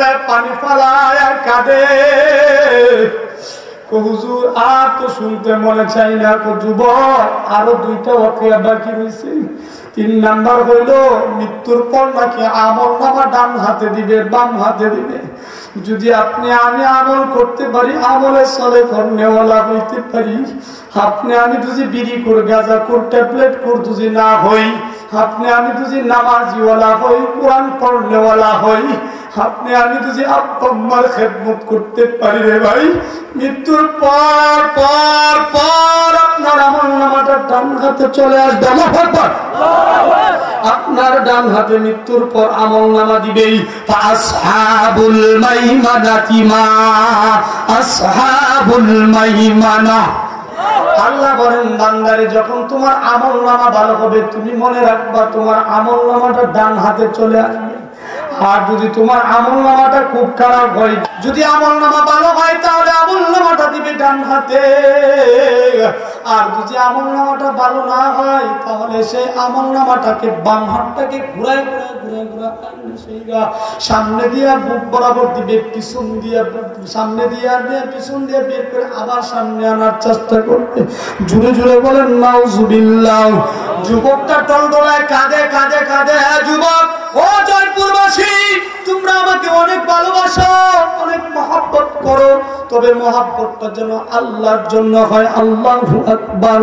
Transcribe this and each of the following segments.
চোখের পানি ফালায় আর কাঁদে। হুজুর আর তো শুনতে মনে চাই না। যুবক আরো 2টা ওয়াকিয়া বাকি রয়েছে। 3 নাম্বার হইল মৃত্যুর পর নাকি আমল নামা ডান হাতে দিবে বাম হাতে দিবে। যদি আমি আমল করতে পারি, আমলে চলে নেওয়ালা হইতে পারি। আমি যদি বিড়ি করে গাঁজা করে ট্যাবলেট করে যদি না হই, আমি যদি নামাজিওয়ালা হই, কোরআন পড়নেওয়ালা হই, আমি যদি আব্বার খেদমত করতে পারি রে ভাই, মৃত্যুর পর পর পর আপনার আমল নামাটা ডান হাতে চলে আসবে। আপনার ডান হাতে মৃত্যুর পর আমল নামা দিবেই। আসহাবুল মাইমানাতি মা আসহাবুল মাইমানা। আল্লাহ বলেন বান্দারে, যখন তোমার আমল নামা ভালো হবে, তুমি মনে রাখবা তোমার আমল নামাটা ডান হাতে চলে আসবে। আর যদি তোমার আমল নামাটা খুব খারাপ হয়, যদি আমল নামা ভালো হয়, তাহলে আমল নামাটা দিবে ডান হাতে। আর যদি আমল নামাটা ভালো না হয়, তাহলে সেই আমল নামাটাকে বাম হাতটাকে ঘুরাই ঘুরাই ঘুরাই ঘুরাই সামনে দিয়ে বুক বরাবর দিবে, পিছন দিয়ে সামনে দিয়ে পিছন দিয়ে বের করে আবার সামনে আনার চেষ্টা করবে। জুড়ে জুড়ে বলেন নাউজুবিল্লাহ। যুবকটা টলটলায় কাঁদে কাঁদে কাঁদে। হ্যাঁ যুবক, ও জয়পুরবাসী, তোমরা আমাকে অনেক ভালোবাসো, অনেক মহব্বত করো, তবে মহব্বতটা যেন আল্লাহর জন্য হয়। আল্লাহু আকবার।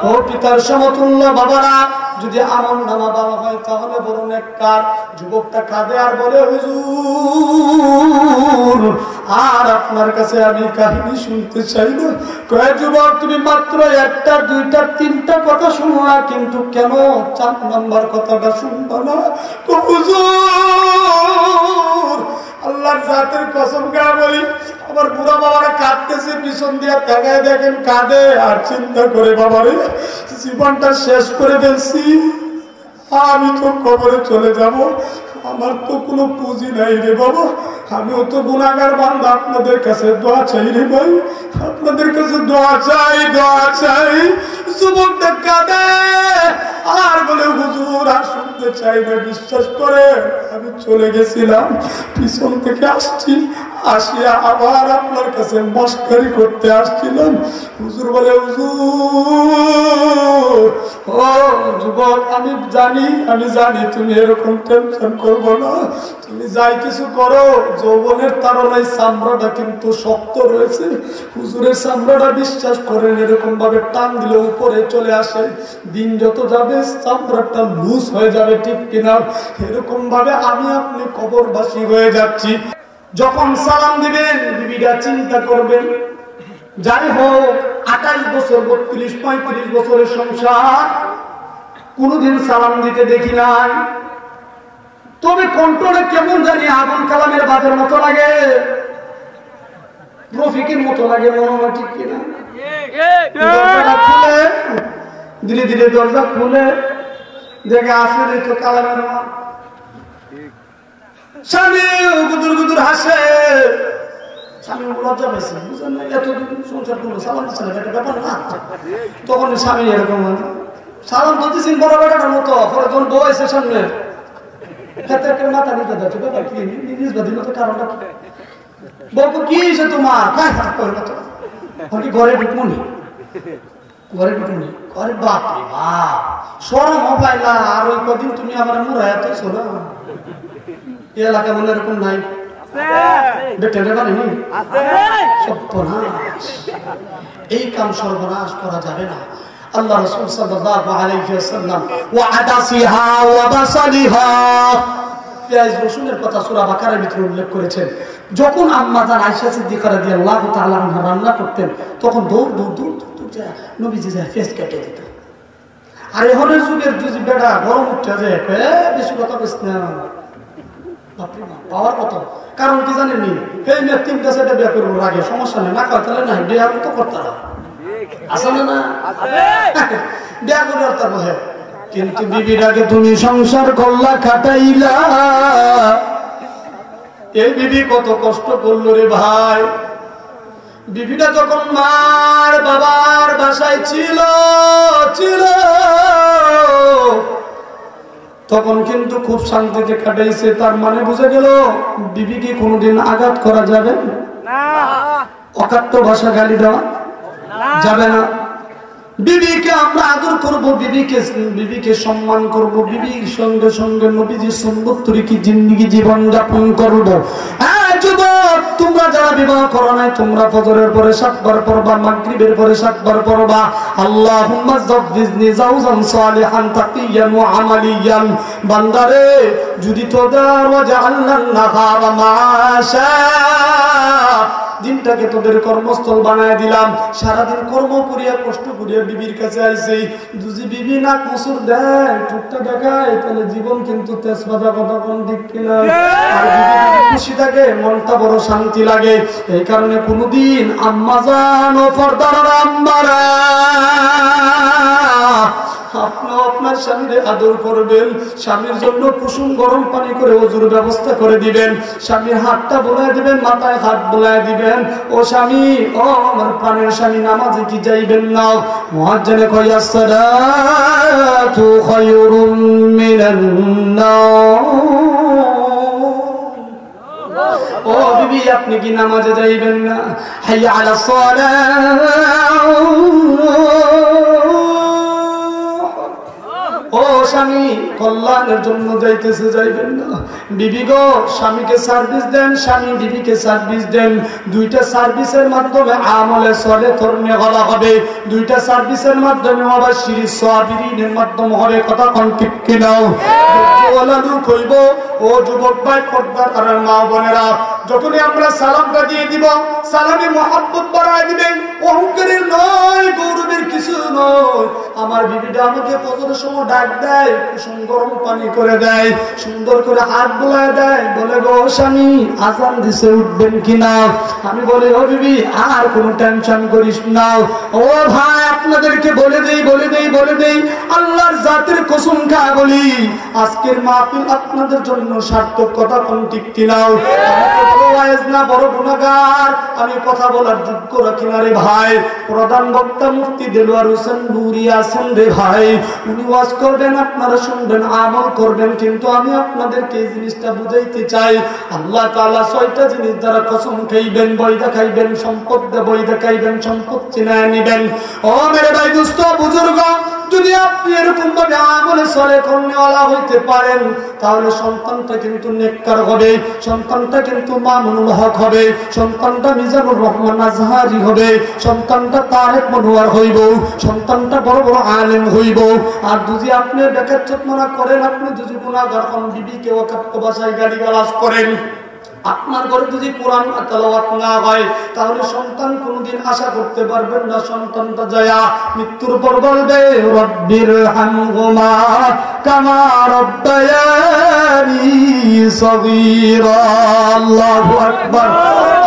ও পিতার সমতুল্য বাবারা, যদি আমল নামা ভালো হয় তাহলে বড় নেককার। যুবকটা কাঁদে আর বলে, হুজুর আর আপনার কাছে আমি কাহিনী শুনতে চাই না। কয় যুবক, তুমি মাত্র 1টা 2টা 3টা কথা শুনলা, কিন্তু কেন 4 নম্বর কথাটা শুনবা না? হুজুর আল্লাহর জাতের কসম করে বলি, আমার বুড়া বাবারা কাঁদতেছে, পিছন দিয়ে তাকায় দেখেন কাঁদে, আর চিন্তা করে বাবারে জীবনটা শেষ করে ফেলছি, আমি তো কবরে চলে যাব, আমার তো কোনো পুঁজি নাই রে বাবা, আমিও তো গুনাহগার বান্দা, আপনাদের কাছে দোয়া চাই রে ভাই, আপনাদের কাছে দোয়া চাই, দোয়া চাই। যুবকটা কাঁদে আর বলে, হুজুর আর শুনতে চাই না, বিশ্বাস করে আমি চলে গেছিলাম, পিছন থেকে আসছি, আসিয়া আবার আপনার কাছে মস্কারি করতে আসছিলাম। হুজুর বলে, হুজুর ও যুবক, আমি জানি তুমি এরকম টেনশন করবো না, তুমি যাই কিছু করো, যৌবনের তাড়নায় চামড়াটা কিন্তু শক্ত রয়েছে। হুজুরের চামড়াটা বিশ্বাস করেন এরকম ভাবে টান দিলে উপরে চলে আসে, দিন যত যাবে চামড়াটা লুজ হয়ে যাবে, ঠিক কিনা? এরকম ভাবে আমি আপনি কবরবাসী হয়ে যাচ্ছি। যখন সালাম দিবেন বিবিরা চিন্তা করবেন, যাই হোক 28 বছর 32 35 বছরের সংসার, কোনদিন সালাম দিতে দেখি নাই, তবে কন্ট্রোলে কেমন জানি আবুল কালামের বাদের মতো লাগে, রফিকের মতো লাগে, মনে ঠিক কিনা? ধীরে ধীরে দরজা খুলে দেখে আসলে তো কালামের মা, স্বামী গুদুর গুদুর হাসে, স্বামী লজ্জা পাইছে, বুঝলেন না, এতদিন সংসার করলো, সালাম দিচ্ছে না, একটা ব্যাপার না। তখন স্বামী এরকম সালাম দিতেছেন বড় বেটাটার মতো, পরে যখন বউ এসে সামনে মাথা নিতে যাচ্ছে, ব্যাপার কি নিজ বাদির মতো, কারণটা কি? বউ কি হয়েছে তোমার? ঘরে ঢুকুনি, ঘরে ঢুকুনি, ঘরে বাপ রে বাপ, সরম হবাই না, আর ওই কদিন তুমি আমার মুড়া এত ছোড়া, এই এলাকা মনে এরকম নাই, এই কাম সর্বনাশ করা যাবে না। আল্লাহ রাসূল সাল্লাল্লাহু আলাইহি ওয়াসাল্লাম ওয়া আদাসিহা ওয়া বাসালিহা, পেঁয়াজ রসুনের কথা সূরা বাকারার ভিতরে উল্লেখ করেছেন। যখন আম্মা জান আয়েশা সিদ্দিকা রাদিয়াল্লাহু তাআলা আনহা রান্না করতেন, তখন দৌড় দৌড় দৌড় দৌড় যায় নবীজি যায় ফেস কেটে দিত। আর এখনের যুগের যদি বেটা গরম উঠে যায়, বেশি কথা বেশ না, পাওয়ার কত, কারণ কি জানেননি, এই মেয়ে 3টা 4টা বিয়ে করবো আগে, সমস্যা নেই, না করতে না বিয়ে তো করতে আসে না, বিয়ে করে তার বসে, কিন্তু বিবির আগে তুমি সংসার করলা, খাটাইলা, এই বিবি কত কষ্ট করলো রে ভাই। বিবিটা যখন মার বাবার বাসায় ছিল, তখন কিন্তু খুব শান্তিতে কাটাইছে। তার মানে বুঝে গেল বিবিকে কোনোদিন আঘাত করা যাবে না, অকাট্য ভাষা গালি দেওয়া যাবে না। বিবিকে আমরা আদর করব, বিবিকে সম্মান করব, বিবির সঙ্গে সঙ্গে নবীজির সুন্নাত তরিকি জিন্দেগি জীবন যাপন করব। যুবক, তোমরা যারা বিবাহ করো নাই, তোমরা ফজরের পরে 7 বার পড়বা, মাগরিবের পরে 7 বার পড়বা, আল্লাহুম্মা যাওজিনি যাওজান সালিহান তাকিয়ান ওয়া আমালিয়ান। বান্দারে, যদি তোদের ওয়াজআলনান নাহারা মাশা, দিনটাকে তোদের কর্মস্থল বানায় দিলাম, সারাদিন কর্ম করিয়া কষ্ট করিয়া বিবির কাছে আইছি, যদি বিবি নাক মুসুর দেয়, ঠোঁটটা দেখায়, তাহলে জীবন কিন্তু তেজপাতা কথা কোন দিক কিনা। আর বিবি যদি খুশি থাকে, মনটা বড় শান্তি লাগে। এই কারণে কোনদিন আম্মা জান ও পর্দার আম্মারা, আপনিও আপনার স্বামীর আদর করবেন, স্বামীর জন্য কুসুম গরম পানি করে ওযুর ব্যবস্থা করে দিবেন, স্বামীর হাতটা বোলায় দিবেন, মাথায় হাত বোলায় দিবেন। ও স্বামী, ও আমার প্রাণের স্বামী, নামাজে কি যাইবেন না? মুয়াজ্জিনে কয় আসসালাতু খায়রুম মিনান নাওম। ও বিবি, আপনি কি নামাজে যাইবেন না? হাইয়া আলাস সালাহ। ও স্বামী, কল্যাণের জন্য যাইতেছে, যাইবেন না। বিবি গো, স্বামীকে সার্ভিস দেন, স্বামী বিবিকে সার্ভিস দেন। দুইটা সার্ভিসের মাধ্যমে আমলে সলে ধর্মে বলা হবে, দুইটা সার্ভিসের মাধ্যমে আবার শিরিষ সাবিরিনের মাধ্যমে হবে। কথা কোন ঠিক কিনা? ওয়ালা লোক হইব। ও যুবক ভাই, পর্দার আর মা বোনেরা, যখনই আমরা সালামটা দিয়ে দিব, সালামে মহব্বত বাড়ায় দিবেন। অহংকারের নয়, গৌরবের কিছু নয়। আমার বিবিটা আমাকে ফজরের সময় ডাক দেয়, কুসুম গরম পানি করে দেয়, সুন্দর করে হাত বোলায় দেয়, বলে গো স্বামী, আজান দিছে, উঠবেন কিনা? আমি বলি, ও বিবি, আর কোনো টেনশন করিস না। ও ভাই, আপনাদেরকে বলে দেই, আল্লাহর জাতের কসম খা বলি, আজকের মাহফিল আপনাদের জন্য সার্থক। কথা কোন ঠিক কিনা? না বড় গুনাহগার, আমি কথা বলার যোগ্য রাখি না রে ভাই। প্রধান বক্তা মুফতি দেলোয়ার হোসেন নুরি আছেন রে ভাই, উনি ওয়াজ করবেন, আপনারা শুনবেন, আমল করবেন। কিন্তু আমি আপনাদেরকে এই জিনিসটা বুঝাইতে চাই, আল্লাহ তাআলা 6টা জিনিস দ্বারা কসম খাইবেন, বই দেখাইবেন, সম্পদ বই দেখাইবেন, সম্পদ চিনায় নিবেন। ও মেরে ভাই, দুস্থ বুজুর্গ, যদি আপনি এরকম ভাবে আমলে সলে কর্মওয়ালা হইতে পারেন, তাহলে সন্তানটা কিন্তু নেককার হবে, সন্তানটা কিন্তু মামুনুল হক হবে, সন্তানটা মিজানুর রহমান আজহারি হবে, সন্তানটা তারেক মনোয়ার হইব, সন্তানটা বড় বড় আলেম হইব। আর যদি আপনি বেকাচ্চতনা করেন, আপনি যদি গুনাহগার হন, বিবিকে অকাট্য ভাষায় গালিগালাজ করেন, আপনার ঘরে যদি কোরআন তেলাওয়াত না হয়, তাহলে সন্তান কোনদিন আশা করতে পারবেন না সন্তানটা যায়া মৃত্যুর পর বলবে, রব্বির হামহুমা কামা রব্বায়ানি সগীরা। আল্লাহু আকবার।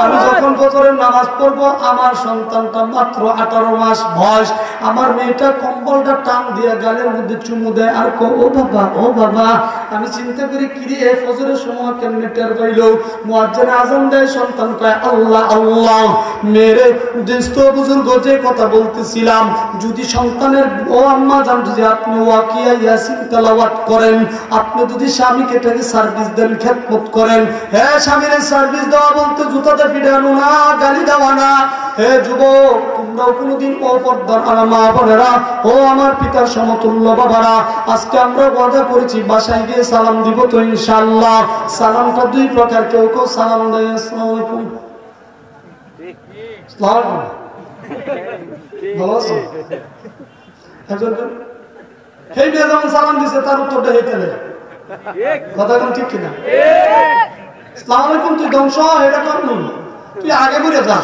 আমি যখন ফজরের নামাজ পড়বো, আমার সন্তানটা মাত্র 18 মাস বয়স, আমার মেয়েটা কম্বলটা টান দিয়ে গালের মধ্যে চুমু দেয় আর ও বাবা, ও বাবা। আমি চিন্তা করি, কিরে ফজরের সময় কেমনে টের পাইল? মুয়াজ্জিন আযান দেয়, সন্তান কয় আল্লাহ আল্লাহ। মেরে দোস্ত বুজুর্গ, যে কথা বলতেছিলাম, যদি সন্তানের, ও আম্মা জান, যদি আপনি ওয়াকিয়া ইয়াসিন তেলাওয়াত করেন, আপনি যদি স্বামীকে এটাকে সার্ভিস দেন, খেদমত করেন, হ্যাঁ, স্বামীর সার্ভিস দেওয়া বলতে জুতাতে পিটানো না, গালি দেওয়া না। হে যুবক, তোমরাও কোনদিন অপরদার আমার মা বোনেরা, ও আমার পিতার সমতুল্য বাবারা, আজকে আমরা ওয়াদা করেছি বাসায় গিয়ে সালাম দিব তো ইনশাআল্লাহ। সালামটা 2 প্রকার, কেউ কেউ সালাম দেয় আসসালামু আলাইকুম, ভালো আছো, সেই মেয়ে যখন সালাম দিছে, তার উত্তরটা হেঁটে কথা কোন ঠিক কিনা? আসসালামু আলাইকুম, তুই ধ্বংস, এটা কর, তুই আগে বেড়ে যা,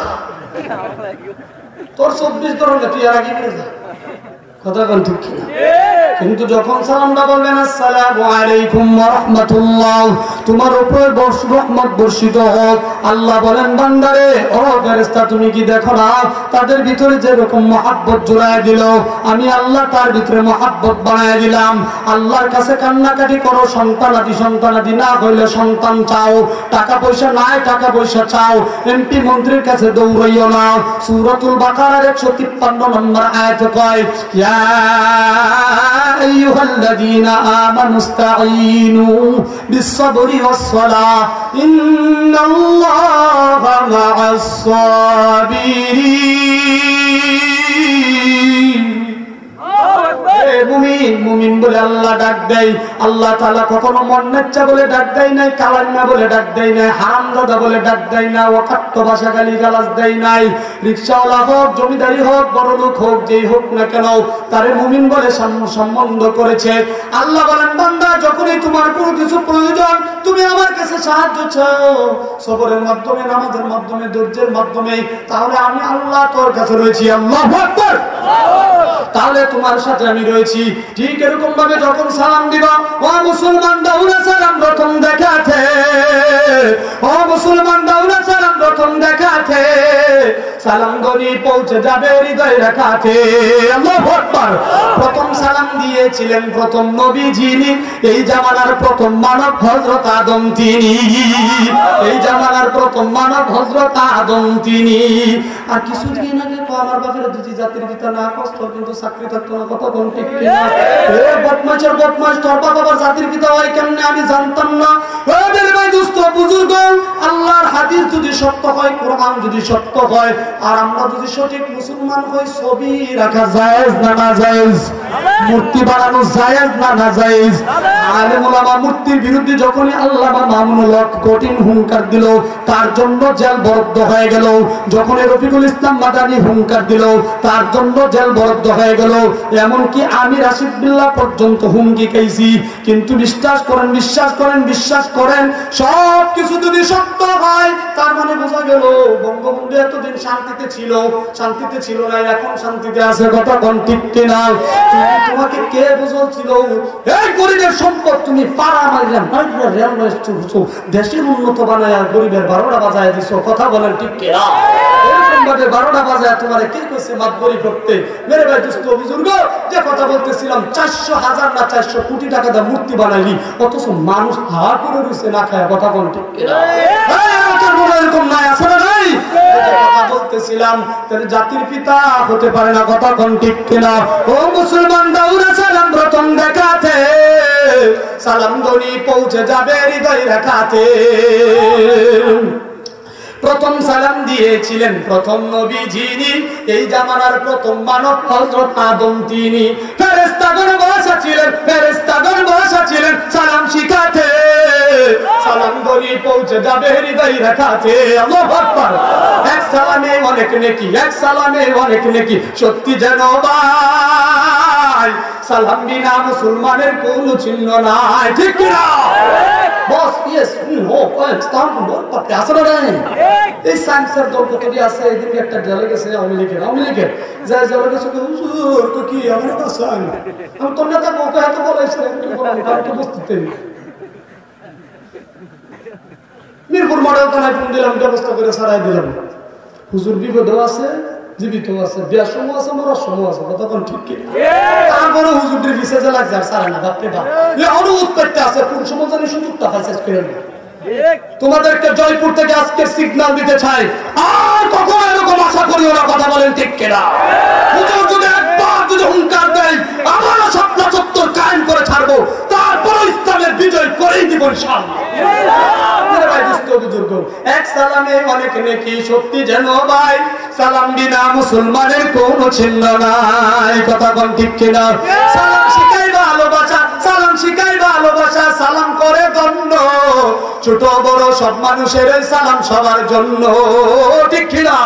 তোর 24 ধরনের, তুই আর আগে বেড়ে যা। কথা কোন ঠিক কিনা? কিন্তু যখন সালামটা বলবেন আসসালামু আলাইকুম ওয়া রাহমাতুল্লাহ, তোমার উপরে রহমত বর্ষিত হোক, আল্লাহ বলেন, বান্দারে, ও ফেরেশতা, তুমি কি দেখো না, তাদের ভিতরে যে রকম মহব্বত জড়ায় দিল, আমি আল্লাহ তার ভিতরে মহব্বত বানায় দিলাম। আল্লাহর কাছে কান্নাকাটি করো, সন্তানাদি না হইলে সন্তান চাও, টাকা পয়সা নাই, টাকা পয়সা চাও, এমপি মন্ত্রীর কাছে দৌড়াইও না। সূরাতুল বাকারার 153 নম্বর আয়াতে কয়, ইয়া আইয়ুহাল্লাযীনা আমানুস্তাঈনু বিস-সাবরি ওয়াস-সালাহ ইন্নাল্লাহা মা'আস-সাবিরিন। মুমিন বলে আল্লাহ ডাক দেয়। আল্লাহ তাআলা কখনো মন্নাচ্চা বলে ডাক দেয় নাই, কালান্না বলে ডাক দেয় নাই, হারামজাদা বলে ডাক দেয় না, অকাট্য ভাষা গালি গালাজ দেয় নাই। রিকশাওয়ালা হোক, জমিদারি হোক, বড় লোক হোক, যেই হোক না কেন তারে মুমিন বলে সম্বন্ধ করেছে। আল্লাহ বলেন বান্দা যখনই তোমার কোনো কিছু প্রয়োজন তুমি আমার কাছে সাহায্য চাও, সবরের মাধ্যমে, নামাজের মাধ্যমে, ধৈর্যের মাধ্যমে, তাহলে আমি আল্লাহ তোর কাছে রয়েছি। আল্লাহু আকবার। তাহলে তোমার সাথে আমি রয়েছি। ঠিক এরকম ভাবে যখন সালাম দিবা, ও মুসলমান দাউরা সালাম প্রথম দেখাতে, ও মুসলমান দাউরা সালাম প্রথম দেখাতে, সালাম গনি পৌঁছে যাবে হৃদয় রাখাতে। আল্লাহু আকবার। প্রথম সালাম দিয়েছিলেন প্রথম নবী যিনি, এই জামানার প্রথম মানব হযরত আদম তিনি, এই জামানার প্রথম মানব হযরত আদম তিনি। আর কিছুদিন আগে তো আমার বাপের দুটি জাতির পিতা না কষ্ট কিন্তু চাকরি থাকতো না, কথা কোন ঠিক কিনা? এ বদমাশের বদমাশ, তোর বাবার জাতির পিতা হয় কেমনে আমি জানতাম না। ও মেরে ভাই দোস্ত বুজুর্গ, আল্লাহর হাদিস যদি সত্য হয়, কোরআন যদি সত্য হয়, আর আমরা যদি সঠিক মুসলমান হই, ছবি রাখা জায়েজ না নাজায়েজ? মূর্তি বানানো জায়েজ না নাজায়েজ? আলেম ওলামা মূর্তির বিরুদ্ধে যখনই আল্লামা মামুনুল হক কঠিন হুঙ্কার দিল, তার জন্য জেল বরাদ্দ হয়ে গেল। যখন রফিকুল ইসলাম মাদানী হুঙ্কার দিল, তার জন্য জেল বরাদ্দ হয়ে গেল। এমনকি আমি রাশিদ বিল্লাহ পর্যন্ত হুমকি খাইছি। কিন্তু বিশ্বাস করেন, বিশ্বাস করেন, বিশ্বাস করেন, সব কিছু যদি সত্য হয় তার মানে বোঝা গেল বঙ্গবন্ধু এতদিন শান্তিতে ছিল, শান্তিতে ছিল না, এখন শান্তিতে আছে। কথা কোন ঠিক কিনা? তোমাকে কে বুঝাচ্ছিল এই গরিবের সম্পদ তুমি পাড়া মারলাম, দেশের উন্নত বানায় আর গরিবের 12টা বাজায় দিছো? কথা বলেন ঠিক কিনা? এরকম ভাবে 12টা বাজায় তোমার কে কইছে মাতবরি করতে? মেরে ভাই দোস্ত বুজুর্গ, যে কথা বলতেছিলাম, 400,000 না 400 কোটি টাকা দিয়ে মূর্তি বানাইলি, অথচ মানুষ হা করে রয়েছে না খায়। কথা কোন ঠিক কিনা? এরকম নাই, আছে না নাই? কথা বলতেছিলাম, তাহলে জাতির পিতা হতে পারে না। কথা কোন ঠিক কিনা? ও মুসলমান দাউরা সালাম প্রথম দেখাতে, সালাম গনি পৌঁছে যাবে হৃদয় রাখাতে। প্রথম সালাম দিয়েছিলেন প্রথম নবী যিনি, এই জামানার প্রথম মানব হযরত আদম তিনি। ফেরেশতাগণ বসা ছিলেন, ফেরেশতাগণ বসা ছিলেন সালাম শিখাতে, সালাম গনি পৌঁছে যাবে হৃদয় রাখাতে। আল্লাহু আকবার। এক সালামে অনেক নেকি, এক সালামে অনেক নেকি, সত্যি যেন ভাই সালাম বিনা মুসলমানের কোনো চিহ্ন নাই। ঠিক কিনা বস? ইয়েস নো পাকিস্তান বলতে আসলে নাই। এই সায়েন্সের দল কতটি আছে? এদিকে একটা জেলে গেছে আওয়ামী লীগের, আওয়ামী লীগের যা জেলে গেছে, হুজুর তো কি আমার কাছে আমি তো নেতা ওকে এত বলাইছিলেন একটু বুঝতে মিরপুর মডেল থানায় ফোন দিলাম, ব্যবস্থা করে সারাই দিলাম। হুজুর বিপদেও আছে, জীবিত আছে, বিয়ার সময় আছে, মরার সময় আছে। কথা কোন ঠিক কিনা? তারপরে হুজুরদের ভিসা যে লাগছে আর সারা না, ভাবতে ভাব অনুরোধ করতে আছে কোন সময় জানি সুযোগটা পাইছে করে না। তোমাদেরকে জয়পুর থেকে আজকে সিগন্যাল দিতে চাই, আর কখনো এরকম আশা করিও না। কথা বলেন ঠিক কিনা? হুজুর যদি একবার যদি হুঙ্কার দেয়, আমরা স্বপ্ন চত্বর কায়েম করে ছাড়বো, তারপরে ইসলামের বিজয় করেই দিব ইনশাআল্লাহ। এক সালামে অনেক নেকি, সত্যি যেন ভাই সালাম বিনা মুসলমানের কোন চিহ্ন নাই। কথা কোন ঠিক কিনা? সালাম শিখাই ভালোবাসা, সালাম শিখাই ভালোবাসা, সালাম করে দণ্ড, ছোট বড় সব মানুষের সালাম সবার জন্য। ঠিক কিনা?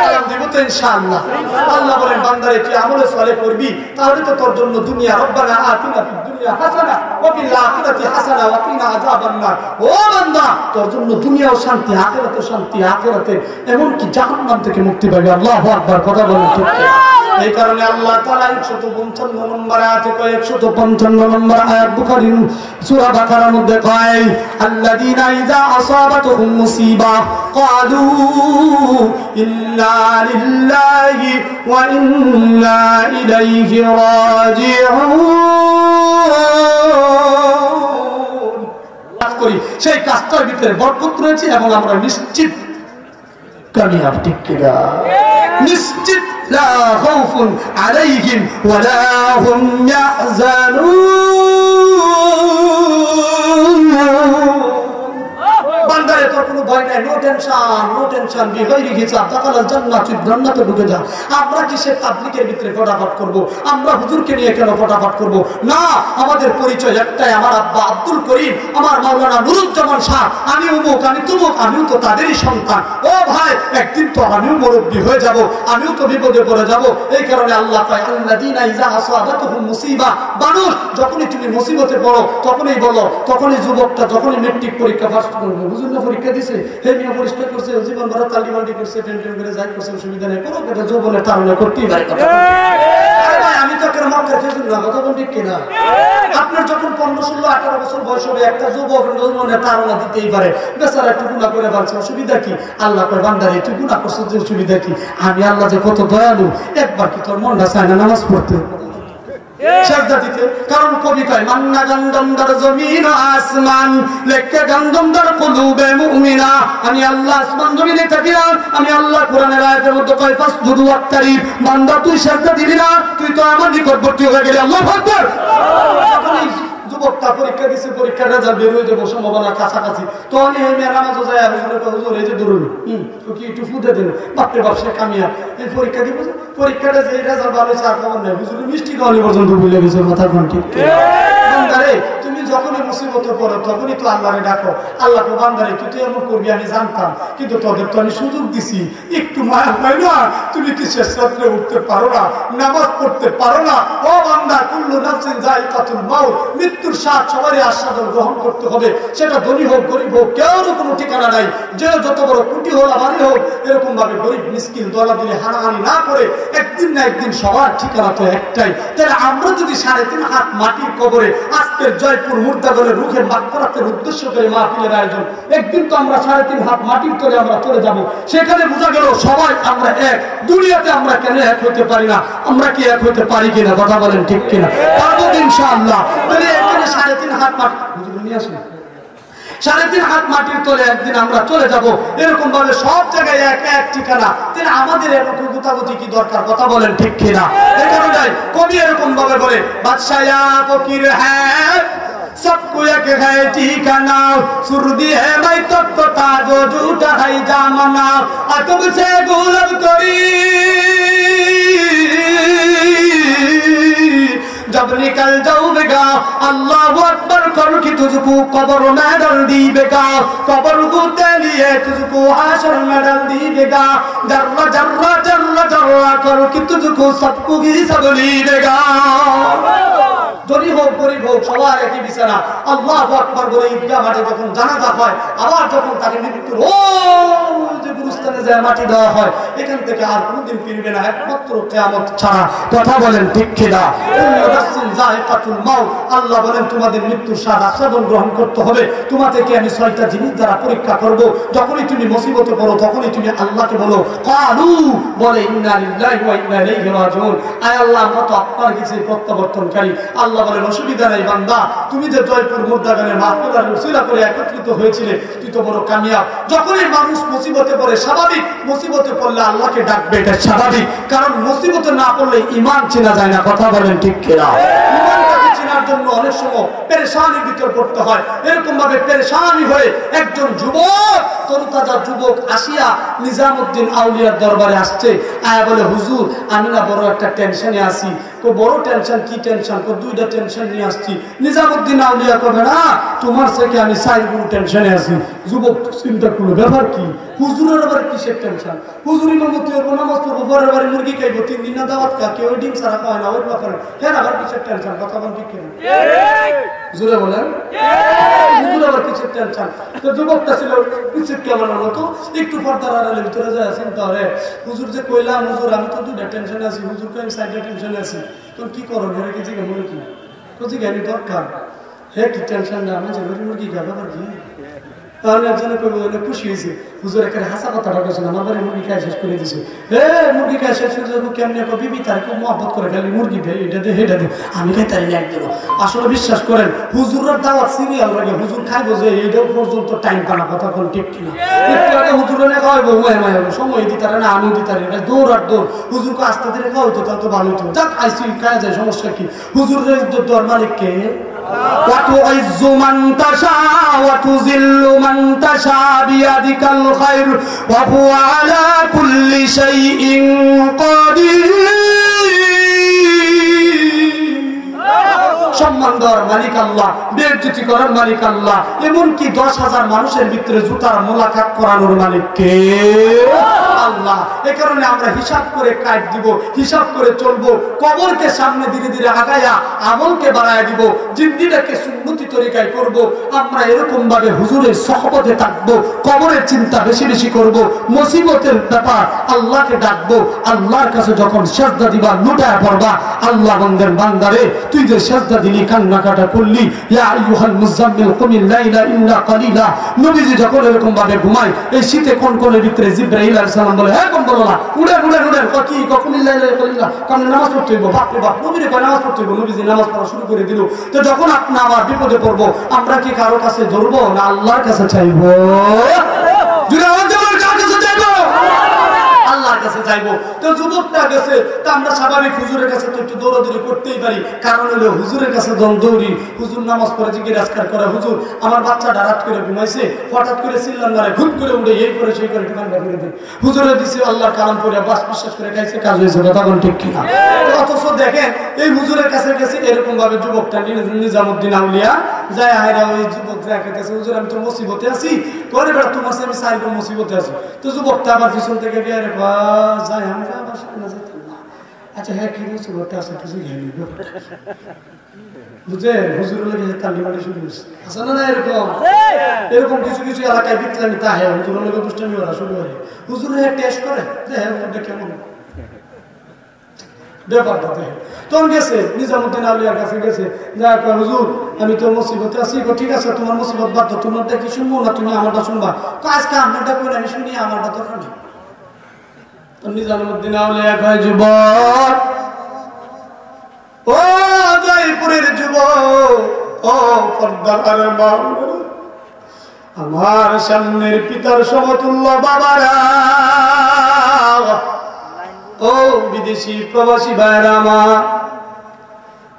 সালাম দিব তো ইনশাআল্লাহ। আল্লাহ বলেন বান্দারে তুই আমলে সালেহ করবি, তাহলে তো তোর জন্য দুনিয়া রব্বানা আতিনা ফিদ দুনিয়া হাসানা ওয়া ফিল আখিরাতি হাসানা ওয়া কিনা আযাবান নার। ও বান্দা, তোর জন্য দুনিয়াও শান্তি, আখিরাতেও শান্তি, আখিরাতে এমনকি জাহান্নাম থেকে মুক্তি পাবি। আল্লাহু আকবার। কথা বলেন ঠিক কিনা? এই কারণে আল্লাহ তাআলা 155 নম্বর আয়াতে কয়, 155 নম্বর আয়াত বুখারী সূরা বাকারার মধ্যে কয়, আল্লাযীনা ইযা আসাবাতুহুম মুসিবা ক্বালু ইন্না লিল্লাহি ওয়া ইন্না ইলাইহি রাজিউন। করি সেই কাজটার ভিতরে বরকত রয়েছে এবং আমরা নিশ্চিত কামিয়াব। ঠিক কিনা? নিশ্চিত লা খাউফুন আলাইহিম ওয়ালা হুম ইয়াহজানুন। বান্দারে তোর কোনো ভয় নাই, নো টেনশন বিগৈরি হিসাব দাখালাল জান্নাত, তুই জান্নাতে ঢুকে যা। আমরা কি সে তাবলীগের ভিতরে ফটাফট করব? আমরা হুজুরকে নিয়ে কেন ফটাফট করব? না, আমাদের পরিচয় একটাই, আমার আব্বা আব্দুল করিম, আমার মাওলানা নুরুজ্জামান শাহ, আমি অমুক, আমি তুমুক, আমিও তো তাদেরই সন্তান। ও ভাই, একদিন তো আমিও মুরব্বী হয়ে যাব, আমিও তো বিপদে পড়ে যাব। এই কারণে আল্লাহ কয় আল্লাযীনা ইযা আসাবাতুহুম মুসিবা, মানুষ যখনই তুমি মুসিবতে পড়ো তখনই বলো, তখনই যুবকটা যখনই মেট্রিক পরীক্ষা পাস করবে, হুজুর না পরীক্ষা দিছে, হে মিয়া পরিষ্কার করছে, জীবন ভরা তালিবান্ডি করছে, টেনশন করে যাই করছে, অসুবিধা নেই, কোনো একটা যৌবনের তারণে করতেই পারে। আমি তো কেন মক্কার খেজুর না, কথা বল ঠিক কিনা? আপনার যখন 15, 16, 18 বছর বয়স হবে, একটা যুবক যৌবনের তারণা দিতেই পারে। বেচারা একটু গুনাহ করে বলছে, অসুবিধা কি? আল্লাহ কয় বান্দারে তুই গুনাহ করছিস, যে অসুবিধা কি? আমি আল্লাহ যে কত দয়ালু, একবার কি তোর মনটা চায় না নামাজ পড়তে, সাজদা দিতে? কারণ কবি কয় মান্না গন্ধমদার জমিন আসমান লেখকে গন্ধমদার কুলুবে মুমিনা। আমি আল্লাহ আসমান জমিনে থাকি না, আমি আল্লাহ কোরআনের আয়াতের মধ্যে কয় ফাসজুদু ওয়াক্তারিব, বান্দা তুই সাজদা দিবি না, তুই তো আমার নিকটবর্তী হয়ে গেলি। আল্লাহু আকবার। যুবকটা পরীক্ষা দিচ্ছে, পরীক্ষার রেজাল্ট বের হয়ে যাবো সম্ভাবনা কাছাকাছি, তখন এই মেরামাজও যায়, হুজুর এই যে ধরুন কি একটু ফুটে দেন, বাপরে বাপ সে কামিয়া, এই পরীক্ষা দিব, পরীক্ষাটা যে রেজাল্ট ভালো হয়েছে আর খবর নেই, হুজুর মিষ্টি খাওয়ানি পর্যন্ত ভুলে গেছে। মাথা কোন ঠিক? বান্দারে তুমি যখনই মুসিবতে পড়ো তখনই তো আল্লাহরে ডাকো, আল্লাহ তো বান্দারে তুই তো এমন করবি আমি জানতাম, কিন্তু তোদের তো আমি সুযোগ দিছি, একটু মায়া হয় না? তুমি কি শেষ রাত্রে উঠতে পারো না, নামাজ পড়তে পারো না? ও বান্দা, কুল্লু নাফসিন যায়িকাতুল মাউত, মৃত্যুর স্বাদ সবারই আস্বাদন গ্রহণ করতে হবে। সেটা ধনী হোক গরিব হোক, কেউর কোনো ঠিকানা নাই। যে যত বড় কুটি হোক আমারই হোক, এরকম ভাবে গরিব মিসকিন দলাদলি হানাহানি না করে একদিন না একদিন সবার ঠিকানা তো একটাই। তাহলে আমরা যদি 3.5 হাত মাটির কবরে আজকের জয়পুর মুর্দাগলের রুখে মাগফিরাতের উদ্দেশ্য করে মাহফিলের আয়োজন, একদিন তো আমরা 3.5 হাত মাটির তলে আমরা চলে যাব। সেখানে বোঝা গেল সবাই আমরা এক। দুনিয়াতে আমরা কেন এক হতে পারি না? আমরা কি এক হতে পারি কিনা? কথা বলেন ঠিক কিনা? পারবো ইনশাআল্লাহ। তাহলে এখানে 3.5 হাত মাটি নিয়ে আসুন, 3.5 হাত মাটির তলে একদিন আমরা চলে যাব। এরকম ভাবে সব জায়গায় এক এক ঠিকানা। তাহলে আমাদের এরকম গুতাগুতি কি দরকার? কথা বলেন ঠিক কিনা? এই কারণে কবি এরকম ভাবে বলে বাদশায়া ফকির হ্যাঁ सबको एक है ठिकाना, सुरदी है मैं तब तो ताजो झूठा है जामना, अतुम से गुलब करी जब निकल जाओगे अल्लाह अकबर कर कि तुझको कब्र में डाल दीबेगा, कब्र को लिए तुझको हाशर में डाल दीबेगा, जर्रा जर्रा जर्रा जर्रा कर कि तुझको सबको ही सब लीबेगा। ধনী হোক গরিব হোক সবার একই বিছানা। আল্লাহু আকবার বলে ঈদগাহ মাঠে যখন জানাজা হয়, আবার যখন তাকে মৃত্যুর যে গুরুস্থানে যায় মাটি দেওয়া হয়, এখান থেকে আর কোনদিন ফিরবে না একমাত্র কিয়ামত ছাড়া। কথা বলেন ঠিক কিনা? আল্লাহ বলেন তোমাদের মৃত্যুর স্বাদ আস্বাদন গ্রহণ করতে হবে। তোমাদেরকে আমি 6টা জিনিস দ্বারা পরীক্ষা করব। যখনই তুমি মুসিবতে পড়ো তখনই তুমি আল্লাহকে বলো ক্বালু, বলে ইন্না লিল্লাহি ওয়া ইন্না ইলাইহি রাজিউন, আয় আল্লাহ আমরা তো আপনার কাছে প্রত্যাবর্তনকারী। আল্লাহ বলেন অসুবিধা নাই বান্দা, তুমি যে জয়পুর মুর্দাগানের মাহফিলের উসিলা করে একত্রিত হয়েছিলে তুই তো বড় কামিয়াব। যখনই মানুষ মুসিবতে পড়ে, স্বাভাবিক মুসিবতে পড়লে আল্লাহকে ডাকবে, এটা স্বাভাবিক। কারণ মুসিবতে না পড়লে ঈমান চেনা যায় না। কথা বলেন ঠিক কিনা? ঈমানটাকে চেনার জন্য অনেক সময় পেরেশানির ভিতর পড়তে হয়। এরকম ভাবে পেরেশানি হয়ে একজন যুবক, তরুতাজা যুবক আসিয়া নিজামউদ্দিন আউলিয়ার দরবারে আসছে। আয়া বলে হুজুর আমি না বড় একটা টেনশনে আছি। বড় টেনশন? কি টেনশন? 2টা টেনশন নিয়ে আসছি। নিজামউদ্দিন আউলিয়া কবে না তোমার থেকে আমি সাইগুলো টেনশনে আছি। যুবক চিন্তা করলো ব্যাপার কি? হুজুরের আবার কিসের টেনশন? হুজুর ইমামতি করবো, নামাজ পড়বো, পরের বাড়ি মুরগি খাইবো, 3 দিন না দাওয়াত খা, কেউ ডিম ছাড়া খাওয়ায় না, ওই ব্যাপারে হ্যাঁ আবার কিসের টেনশন? কথা বল ঠিক কিনা? হুজুরে বলেন হুজুর আবার কিসের টেনশন? তো যুবকটা ছিল কিসের কেমন মতো একটু পর্দার আড়ালের ভিতরে যায় চিন্তা করে, হুজুর যে কইলাম হুজুর আমি তো 2টা টেনশনে আছি, হুজুরকে আমি 4টা টেনশনে আছি, তো কি করো? হেরে কি জিজ্ঞা মনে কি তো জিজ্ঞানি দরকার? হে কি টেনশন না? আমি যে মুরগি খাবো আবার কি তাহলে একজনে খুশি হয়েছে, হুজুর এখানে হাসা কথা ঢাকাছেন, আমার বাড়ি মুরগি খায় শেষ করে দিছে। মুরগি খায় শেষ করে দেবো কেমনি? বিবি তার খুব মহব্বত করে, খালি মুরগি দে, এটা দে, এটা দে, আমি খাই তাই একদিন। আসলে বিশ্বাস করেন হুজুরের দাওয়াত সিরিয়াল লাগে, হুজুর খাইবো যে এইটাও পর্যন্ত টাইম পানা, কথা কোন ঠিক কিনা? একটু আগে হুজুরে না খাওয়াইবো সময় দিতারে না, আমি দিতারে না, দৌড় আর দৌড়। হুজুরকে আস্তে ধীরে খাওয়াইতো, তাহলে তো ভালো হতো। যাক আইসি খাওয়া যায়, সমস্যা কি? হুজুরের দর মালিককে وتعز من تشاء وتذل من تشاء بيدك الخير وهو على كل شيء قدير। সম্মান দেওয়ার মালিক আল্লাহ, বেইজ্জতি করার মালিক আল্লাহ, এমনকি 10,000 মানুষের ভিতরে জুতার মোলাকাত করানোর মালিক কে? আল্লাহ। এই কারণে আমরা হিসাব করে কাট দিব, হিসাব করে চলবো, কবরকে সামনে ধীরে ধীরে আগায়া আমলকে বাড়ায় দিব, জিন্দিটাকে সুন্নতি তরিকায় করব। আমরা এরকম ভাবে হুজুরের সহবতে থাকবো, কবরের চিন্তা বেশি বেশি করব, মুসিবতের ব্যাপার আল্লাহকে ডাকবো। আল্লাহর কাছে যখন সেজদা দিবা লুটায় পড়বা, আল্লাহ বন্দের বান্দারে তুই যে সেজদা দিলি, কান্নাকাটা করলি, ইয়া আইয়ুহাল মুযাম্মিল কুমিল লাইলা ইল্লা কালিলা। নবীজি যখন এরকম ভাবে ঘুমায়, এই শীতে কোনকোনের ভিতরে জিবরাইল আলাইহিস সালাম বলে, হ্যাঁ কম বলো না, উড়েন উড়েন উড়েন, কি কখন লাইলা কালিলা, কারণ নামাজ পড়তে হইব। বাপ রে বাপ, নবীরে কয় নামাজ পড়তে হইব, নবীজি নামাজ পড়া শুরু করে দিল। তো যখন আপনি আবার বিপদে পড়বো, আমরা কি কারো কাছে ধরবো না আল্লাহর কাছে চাইবো? আল্লাহর কাছে চাইবো। তো যুবকটা গেছে, তা আমরা স্বাভাবিক হুজুরের কাছে তো একটু দৌড়াদৌড়ি করতেই পারি, কারণ হলো হুজুরের কাছে দৌড়ি। হুজুর নামাজ পড়ে জিজ্ঞাসা করে, হুজুর আমার বাচ্চাটা রাত করে ঘুমাইছে, হঠাৎ করে চিল্লান মারে, ঘুম করে উঠে এই করে সেই করে ঠান্ডা করে দেয়। হুজুরে দিছে আল্লাহর কালাম করে বাস বিশ্বাস করে খাইছে, কাজ হয়েছে, কথা বল ঠিক কিনা? অথচ দেখেন এই হুজুরের কাছে গেছে এরকম ভাবে যুবকটা নিজামুদ্দিন আউলিয়া যায়, হায়রা ওই যুবক রাখতেছে, হুজুর আমি তো মুসিবতে আছি, করে বেড়া তোমার আমি সাইকেল মুসিবতে আছি। তো যুবকটা আবার পিছন থেকে গিয়ে যায়, আমরা বাসায় না যেতাম না। আচ্ছা হ্যাঁ কি মুসিবতে আছে কিছু বুঝেন, হুজুর লেগে তালি বাড়ি শুরু করছে, আছে না? এরকম এরকম কিছু কিছু এলাকায় বিতলামি তা হ্যাঁ হুজুর লেগে দুষ্টামি ওরা শুরু করে, হুজুর টেস্ট করে যে হ্যাঁ হুজুরটা কেমন ব্যাপারটা দেখে। তখন গেছে নিজামুদ্দিন আউলিয়ার কাছে গেছে, যা কয় হুজুর আমি তো মুসিবতে আছি। ঠিক আছে তোমার মুসিবত বাদ, তোমারটা কি শুনবো না তুমি আমারটা শুনবা? আজকে আপনারটা করে আমি শুনি, আমারটা তো শুনি। নিজামুদ্দিন আউলিয়া কয়, যুবক ও জয়পুরের যুবক, ও পর্দার মা, আমার সামনের পিতার সমতুল্য বাবারা, ও বিদেশি প্রবাসী ভাইরা আমার,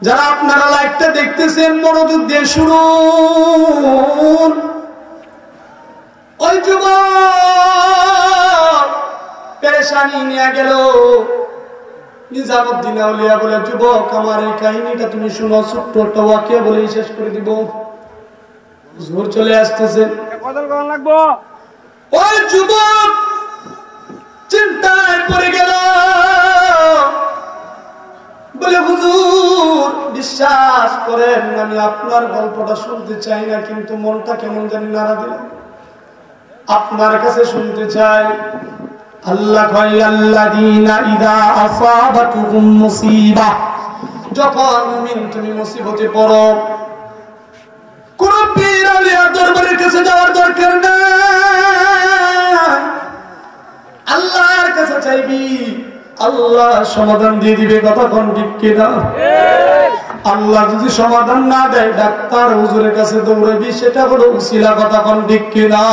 যারা আপনারা লাইভটা দেখতেছেন মনোযোগ দিয়ে শুনুন। ওই যুবক পেরেশানি নিয়ে গেল, নিজামুদ্দিন আউলিয়া বলে, যুবক আমার এই কাহিনীটা তুমি শুনো, ছোট্ট একটা ওয়াকিয়া বলে শেষ করে দিব। হুজুর চলে আসতেছে, ওই যুবক চিন্তায় পড়ে গেল, বলে হুজুর বিশ্বাস করেন আমি আপনার গল্পটা শুনতে চাই না, কিন্তু মনটা কেমন জানি নাড়া দিল, আপনার কাছে শুনতে চাই। আল্লাহ কয়, আল্লাযীনা ইযা আসাবাতুহুম মুসিবা, যখন মুমিন তুমি মুসিবতে পড়ো, কোন পীর আউলিয়া দরবারের কাছে যাওয়ার দরকার নাই, আল্লাহর কাছে চাইবি, আল্লাহ সমাধান দিয়ে দিবে, কথা কোন ঠিক কিনা? আল্লাহ যদি সমাধান না দেয়, ডাক্তার হুজুরের কাছে দৌড়াবি, সেটা হলো উসিলা, কথা কোন ঠিক কিনা?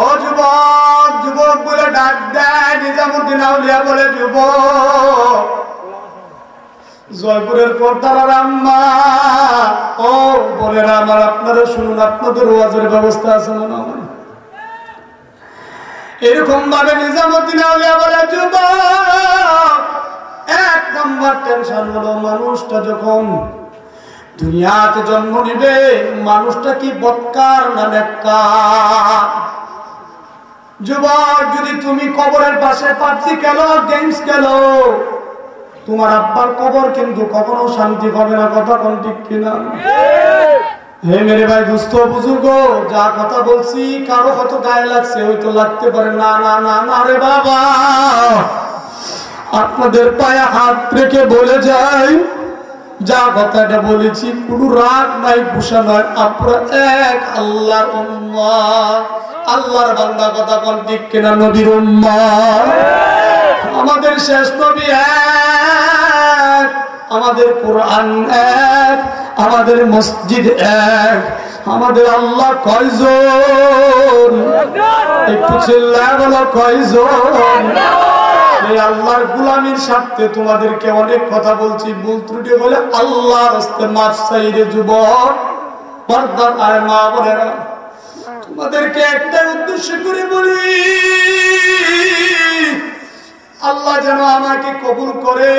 ও যুবক, যুবক বলে ডাক দেয় নিজামুদ্দিন আউলিয়া বলে, যুবক জয়পুরের পর্দার আম্মা, ও বলেন আমার, আপনারা শুনুন, আপনাদের ওয়াজের ব্যবস্থা আছে মনে হয়। এরকম ভাবে নিজামুদ্দিন আউলিয়া বলে, যুবক এক নম্বর টেনশন হলো মানুষটা যখন দুনিয়াতে জন্ম নিবে, মানুষটা কি বদকার না নেককার? যুবক যদি তুমি কবরের পাশে পাচ্ছি খেলো, গেমস খেলো, তোমার আব্বার কবর কিন্তু কখনো শান্তি পাবে না, কথা কোন ঠিক কিনা? হে মেরে ভাই দুস্থ বুজুর্গ, যা কথা বলছি কারো কত গায়ে লাগছে, হয়তো লাগতে পারে, না না না না রে বাবা, আপনাদের পায়ে হাত রেখে বলে যাই, যা কথাটা বলেছি কোনো রাগ নাই, গুসা নয়। আমরা এক আল্লাহর উম্মত, আল্লাহর বান্দা। কথা কোন ঠিক কিনা? নবীর উম্মত। আমাদের শেষ নবী এক, আমাদের কোরআন এক, আমাদের মসজিদ এক, আমাদের আল্লাহ কয়জন? একটু চিল্লায় বলো কয়জন? এই আল্লাহর গোলামির স্বার্থে তোমাদেরকে অনেক কথা বলছি, ভুল ত্রুটি হলে আল্লাহর রাস্তায় মাফ চাইরে যুবক পর্দার আর মা বোনেরা, তোমাদেরকে একটা উদ্দেশ্য করে বলি, আল্লাহ যেন আমাকে কবুল করে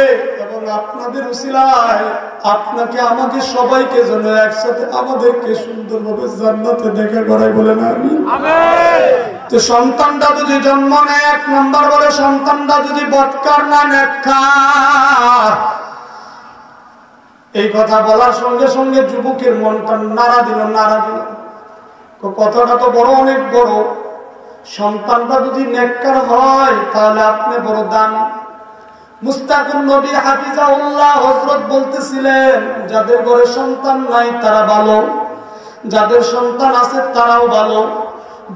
এবং আপনাদের উসিলায় আপনাকে আমাকে সবাইকে যেন একসাথে আমাদেরকে সুন্দরভাবে জান্নাতে দেখা করাই, বলেন আমিন। তো সন্তানটা যদি জন্ম নেয়, এক নম্বর বলে সন্তানটা যদি বদকার না নেককার, এই কথা বলার সঙ্গে সঙ্গে যুবকের মনটা নাড়া দিল। কথাটা তো বড়, অনেক বড়। সন্তানটা যদি নেককার হয় তাহলে আপনি বড় দামি। মুস্তাকুন নবী হাফিজাহুল্লাহ হযরত বলতেছিলেন, যাদের ঘরে সন্তান নাই তারা ভালো, যাদের সন্তান আছে তারাও ভালো।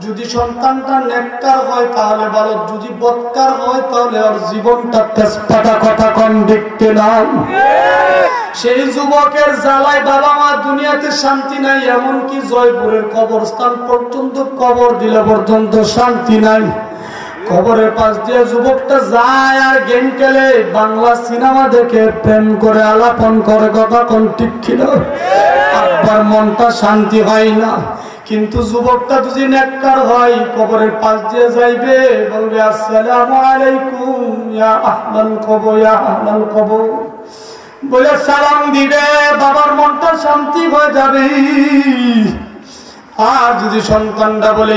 যদি সন্তানটা নেককার হয় তাহলে ভালো, যদি বদকার হয় তাহলে ওর জীবনটা তেজপাতা। কথা কোন দেখতে নাও। সেই যুবকের জ্বালায় বাবা মা দুনিয়াতে শান্তি নাই, এমনকি জয়পুরের কবরস্থান পর্যন্ত কবর দিলে পর্যন্ত শান্তি নাই। কবরের পাশ দিয়ে যুবকটা যায় আর গেম খেলে, বাংলা সিনেমা দেখে, প্রেম করে, আলাপন করে। কথা কোন ঠিক ছিল? একবার মনটা শান্তি হয় না। কিন্তু যুবকটা যদি নেককার হয়, কবরের পাশ দিয়ে যাইবে, বলবে আসসালামু আলাইকুম ইয়া আহলাল কবর, ইয়া আহলাল কবর বলে সালাম দিবে, বাবার মনটা শান্তি হয়ে যাবে। আর যদি সন্তানটা বলে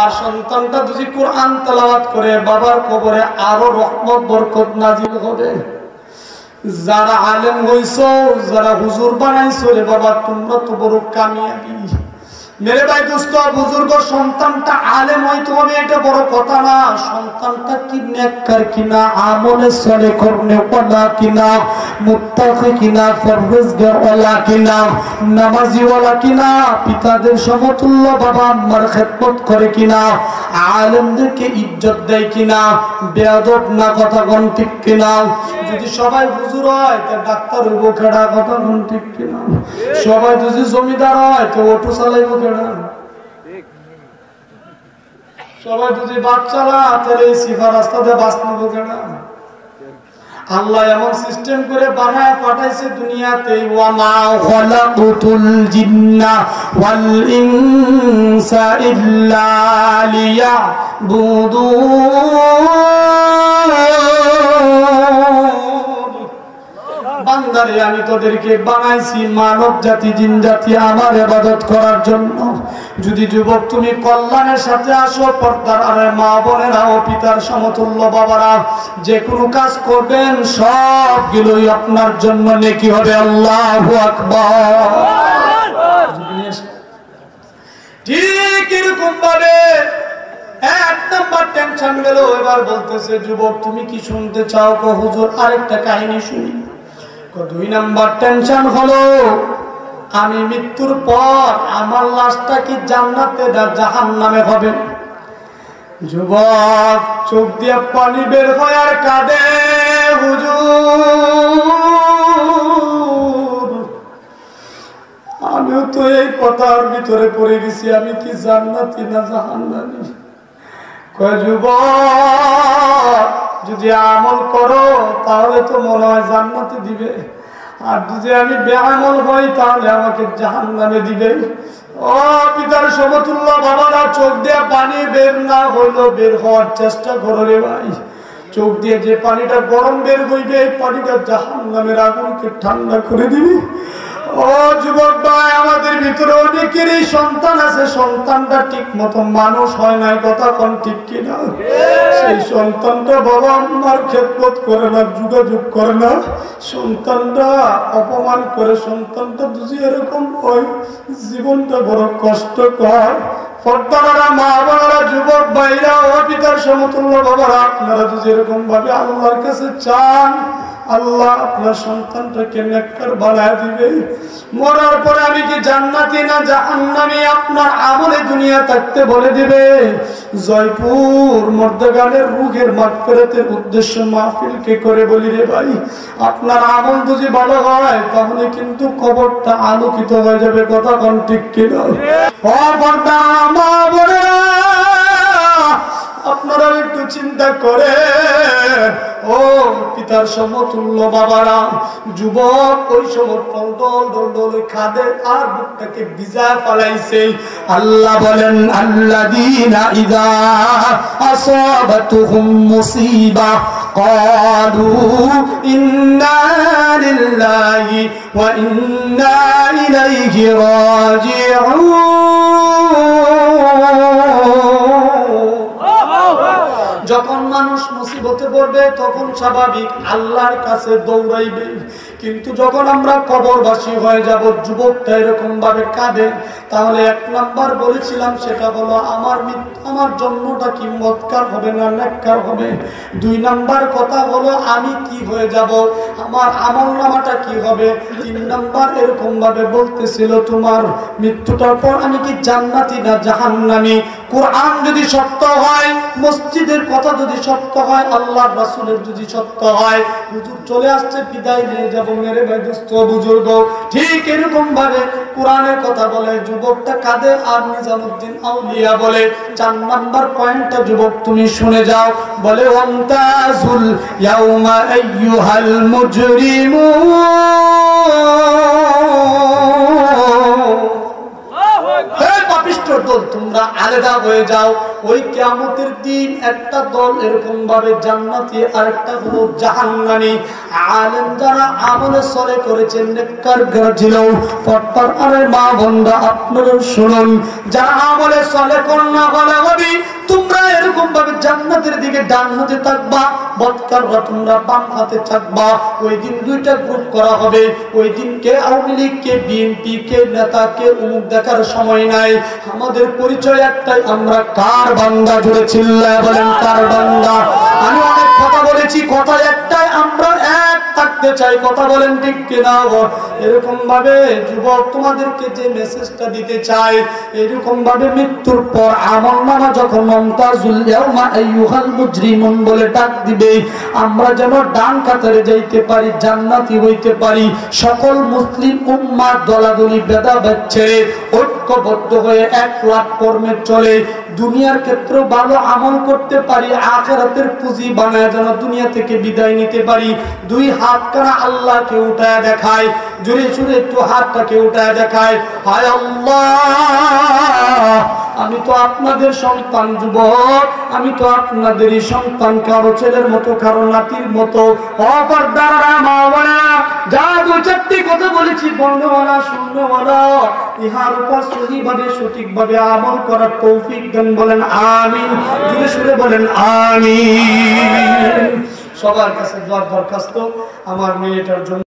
আর সন্তানটা যদি কোরআন তেলাওয়াত করে, বাবার কবরে আরো রহমত বরকত নাজিল হবে। যারা আলেম হইছো, যারা হুজুর বানাইছো, রে বাবা তোমরা তো বড় কামিয়াবি। মেরে ভাই দোস্ত বুজুর্গ, সন্তানটা আলেম হইতে হবে এটা বড় কথা না, সন্তানটা কি নেককার কিনা, আমলে সলে করনে ওয়ালা কিনা, মুত্তাকি কিনা, ফরজগার ওয়ালা কিনা, নামাজি ওয়ালা কিনা, পিতাদের সমতুল্য বাবা আম্মার খেদমত করে কিনা, আলেমদেরকে ইজ্জত দেয় কিনা, বেয়াদব না। কথা কোন ঠিক কিনা? যদি সবাই হুজুর হয় তা ডাক্তার হইব কেডা? কথা কোন ঠিক কিনা? সবাই যদি জমিদার হয় তো অটো চালাইব কেডা? সবাই যদি বাস চালা তাহলে সিফা রাস্তাতে বাস নিব কেডা? আল্লাহ এমন সিস্টেম করে বানায় পাঠাইছে দুনিয়াতে, ওয়া মা খালাকুতুল জিন্না ওয়াল ইনসা ইল্লা লিয়াবুদুন। বান্দারে আমি তোদেরকে বানাইছি মানব জাতি, জিন জাতি আমার ইবাদত করার জন্য। যদি যুবক তুমি কল্যাণের সাথে আসো, পর্দার আরে মা বোনেরা ও পিতার সমতুল্য বাবারা, যে কোনো কাজ করবেন সবগুলোই আপনার জন্য নেকি হবে। আল্লাহু আকবার। ঠিক এরকম ভাবে এক নাম্বার টেনশন গেল। এবার বলতেছে যুবক তুমি কি শুনতে চাও? কো হুজুর আরেকটা কাহিনী শুনি। দুই নাম্বার টেনশন হলো আমি মৃত্যুর পর আমার লাশটা কি জান্নাতে না জাহান্নামে হবে? যুবক চোখ দিয়ে পানি বের হয় আর কাঁদে, হুজুর আমিও তো এই কথার ভিতরে পড়ে গেছি, আমি কি জান্নাতি না জাহান্নামী? কয় যুবক যদি আমল করো তাহলে তো মনে হয় জান্নাতে দিবে, আর যদি আমি বেআমল হই তাহলে আমাকে জাহান্নামে দিবে। ও পিতার সমতুল্য বাবারা, চোখ দিয়ে পানি বের না হইলো বের হওয়ার চেষ্টা করো রে ভাই। চোখ দিয়ে যে পানিটা গরম বের হইবে, এই পানিটা জাহান্নামের আগুনকে ঠান্ডা করে দিবে। ও যুবক ভাই, আমাদের ভিতরে অনেকেরই সন্তান আছে, সন্তানটা ঠিক মতো মানুষ হয় নাই। কথা কোন ঠিক কিনা? সেই সন্তানটা বাবা আম্মার খেদমত করে না, যোগাযোগ করে না, সন্তানটা অপমান করে। সন্তানটা যদি এরকম হয় জীবনটা বড় কষ্টকর। পর্দারা মা বাবারা যুবক ভাইরা ও পিতার সমতুল্য বাবারা, আপনারা তো যেরকম ভাবে আল্লাহর কাছে চান আল্লাহ আপনার সন্তানটাকে নেককার বানায় দিবে, মরার পরে আমি কি জান্নাতি না জাহান্নামী আপনার আমলে দুনিয়া থাকতে বলে দিবে। জয়পুর মর্দাগানের রুগের মাগফিরাতের উদ্দেশ্য মাহফিলকে করে বলি রে ভাই, আপনার আমল যদি ভালো হয় তাহলে কিন্তু কবরটা আলোকিত হয়ে যাবে। কথা কোন ঠিক কিনা? আপনারা একটু চিন্তা করে ও পিতার সমতুল্য বাবারা, যুবক ওই সময় দল দল খাদে আর বুকটাকে ভিজা ফলাইছে। আল্লাহ বলেন আল্লাযীনা ইযা আসাবাতুহুম মুসিবা ক্বালু ইন্না লিল্লাহি ওয়া ইন্না ইলাইহি রাজিউন। যখন মানুষ মুসিবতে পড়বে তখন স্বাভাবিক আল্লাহর কাছে দৌড়াইবে, কিন্তু যখন আমরা কবরবাসী হয়ে যাব, যুবকটা এরকম ভাবে কাঁদে, তাহলে এক নাম্বার বলেছিলাম সেটা হলো আমার জন্মটা কি মতকার হবে না নেককার হবে। দুই নাম্বার কথা হলো আমি কি হয়ে যাব, আমার আমলনামাটা কি হবে। তিন নাম্বার এরকম ভাবে বলতেছিল তোমার মৃত্যুটার পর আমি কি জান্নাতি না জাহান্নামী। কোরআন যদি সত্য হয়, মসজিদের কথা যদি সত্য হয়, আল্লাহর রাসূলের যদি সত্য হয়, হুজুর চলে আসছে বিদায় নিয়ে যাব মেরে ভাই দোস্ত বুজুর্গ, ঠিক এরকম ভাবে কোরআনের কথা বলে যুবকটা কাঁদে আর নিজামুদ্দিন আউলিয়া বলে। 4 নাম্বার পয়েন্টটা যুবক তুমি শুনে যাও, বলে ওয়ামতাজুল ইয়াউমা আইয়ুহাল মুজরিমুন। দল তোমরা আলাদা হয়ে যাও, ওই কিয়ামতের দিন একটা দল এরকম ভাবে জান্নাতি আর একটা হলো জাহান্নামী। আলেম যারা আমলে সলে করেছেন নেককার ছিল, পর্দার আরে মা বোনরা আপনারা শুনুন, যারা আমলে সলে করনা বলা হবে তোমরা এরকম ভাবে জান্নাতের দিকে ডান হাতে থাকবা, বদকাররা তোমরা বাম হাতে থাকবা। ওই দিন দুইটা গ্রুপ করা হবে। ওই দিন কে আওয়ামী লীগ, কে বিএনপি, কে নেতা, কে অমুক দেখার সময় নাই। আমাদের পরিচয় একটাই, আমরা কার বান্দা। জুড়ে চিল্লায় বলেন কার বান্দা। আমি অনেক কথা বলেছি, কথা একটাই, আমরা এক থাকতে চাই। কথা বলেন ঠিক কিনা? এরকম ভাবে যুবক তোমাদেরকে যে মেসেজটা দিতে চাই, এরকম ভাবে মৃত্যুর পর আমলনামা যখন মুমতাজুল ইয়াউমা আইয়ুহাল মুজরিমুন বলে ডাক দিবে, আমরা যেন ডান কাতারে যাইতে পারি, জান্নাতি হইতে পারি। সকল মুসলিম উম্মাহ দলাদলি ভেদাভেদ ছেড়ে ঐক্যবদ্ধ হয়ে এক প্ল্যাটফর্মে চলে দুনিয়ার ক্ষেত্রে ভালো আমল করতে পারি, আখিরাতের পুঁজি বানায় যেন দুনিয়া থেকে বিদায় নিতে পারি। দুই হাত কারা আল্লাহকে উঠায় দেখায়, জোরে জোরে একটু হাতটাকে উঠায় দেখায়, হায় আল্লাহ আমি তো আপনাদের সন্তান যুবক, আমি তো আপনাদেরই সন্তান, কারো ছেলের মতো কারো নাতির মতো। অপরদারা মা বাবা যা দু চারটি কথা বলেছি বর্ণমালা শূন্যমালা, ইহার উপর সহিভাবে সঠিকভাবে আমল করার তৌফিক দেন। বলেন আমিন, জোরে সুরে বলেন আমিন। সবার কাছে দোয়া দরখাস্ত আমার মেয়েটার জন্য।